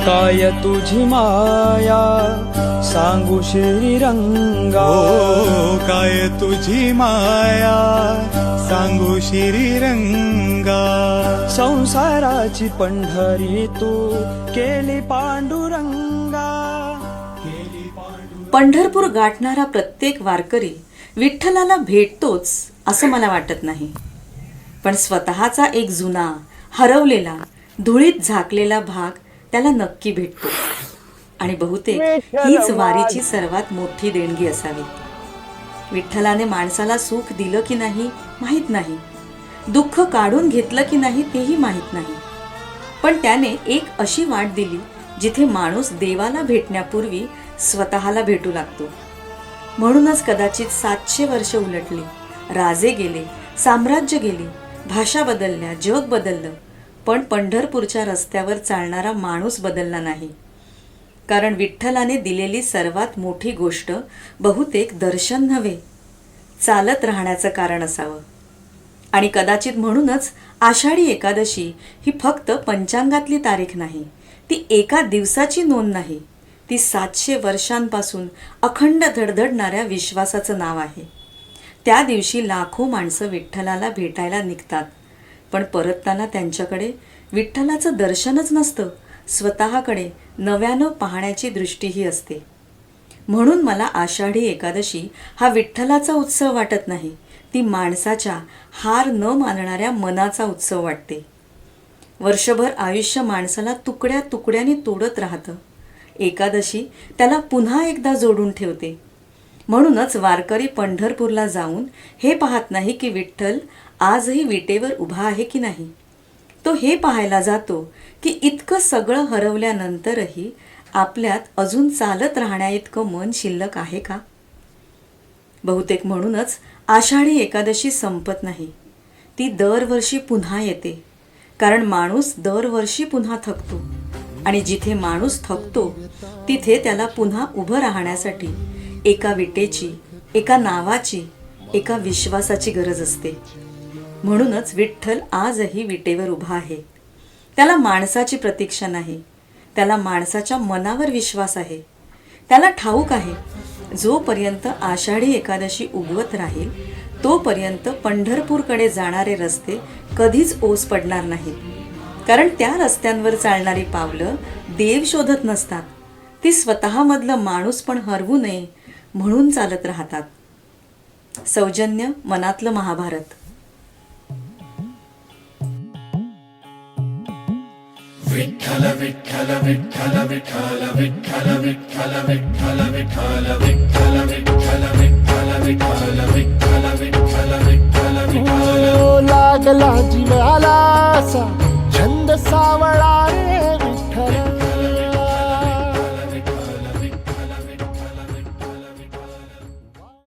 काय तुझी माया सांगू श्रीरंगा, ओ काय तुझी माया सांगू श्रीरंगा. संसाराची पंढरी तू केली पांडुरंगा. पंढरपूर गाठणारा प्रत्येक वारकरी विठ्ठलाला भेटतोच असं मला वाटत नाही, पण स्वतःचा एक जुना हरवलेला धुळीत झाकलेला भाग त्याला नक्की भेटतो. आणि बहुतेक हीच वारीची सर्वात मोठी देणगी असावी. विठ्ठलाने माणसाला सुख दिलं की नाही माहीत नाही, दुःख काढून घेतलं की नाही तेही माहीत नाही, पण त्याने एक अशी वाट दिली जिथे माणूस देवाला भेटण्यापूर्वी स्वतःला भेटू लागतो. म्हणूनच कदाचित 700 वर्ष उलटली, राजे गेले, साम्राज्य गेली, भाषा बदलल्या, जग बदललं, पण पंढरपूरच्या रस्त्यावर चालणारा माणूस बदलला नाही. कारण विठ्ठलाने दिलेली सर्वात मोठी गोष्ट बहुतेक दर्शन नव्हे, चालत राहण्याचं कारण असावं. आणि कदाचित म्हणूनच आषाढी एकादशी ही फक्त पंचांगातली तारीख नाही, ती एका दिवसाची नोंद नाही, ती 700 वर्षांपासून अखंड धडधडणाऱ्या विश्वासाचं नाव आहे. त्या दिवशी लाखो माणसं विठ्ठलाला भेटायला निघतात, पण परतताना त्यांच्याकडे विठ्ठलाचं दर्शनच नसतं, स्वतःकडे नव्यानं पाहण्याची दृष्टीही असते. म्हणून मला आषाढी एकादशी हा विठ्ठलाचा उत्सव वाटत नाही, ती माणसाच्या हार न मानणाऱ्या मनाचा उत्सव वाटते. वर्षभर आयुष्य माणसाला तुकड्या तुकड्यांनी तोडत राहतं, एकादशी त्याला पुन्हा एकदा जोडून ठेवते. म्हणूनच वारकरी पंढरपूरला जाऊन हे पाहत नाही की विठ्ठल आजही विटेवर उभा आहे की नाही, तो हे पाहायला जातो की इतकं सगळं हरवल्यानंतरही आपल्यात अजून चालत राहण्या इतकं मन शिल्लक आहे का. बहुतेक म्हणूनच आषाढी एकादशी संपत नाही, ती दरवर्षी पुन्हा येते. कारण माणूस दरवर्षी पुन्हा थकतो, आणि जिथे माणूस थकतो तिथे त्याला पुन्हा उभं राहण्यासाठी एका विटेची, एका नावाची, एका विश्वासाची गरज असते. म्हणूनच विठ्ठल आजही विटेवर उभा आहे. त्याला माणसाची प्रतीक्षा नाही, त्याला माणसाच्या मनावर विश्वास आहे. त्याला ठाऊक आहे जोपर्यंत आषाढी एकादशी उगवत राहील तोपर्यंत पंढरपूरकडे जाणारे रस्ते कधीच ओस पडणार नाहीत. कारण त्या रस्त्यांवर चालणारी पावलं देव शोधत नसतात, ती स्वतःमधलं माणूस पण हरवू नये म्हणून चालत राहतात. सौजन्य मनातलं महाभारत. विठ्ठल विठ्ठल विठ्ठल विठ्ठल विठ्ठल विठ्ठल विठ्ठल विठ्ठल विठ्ठल विठ्ठल विठ्ठल विठ्ठल विठ्ठल विठ्ठल विठ्ठल विठ्ठल. लागला जीवाला छंद सावळा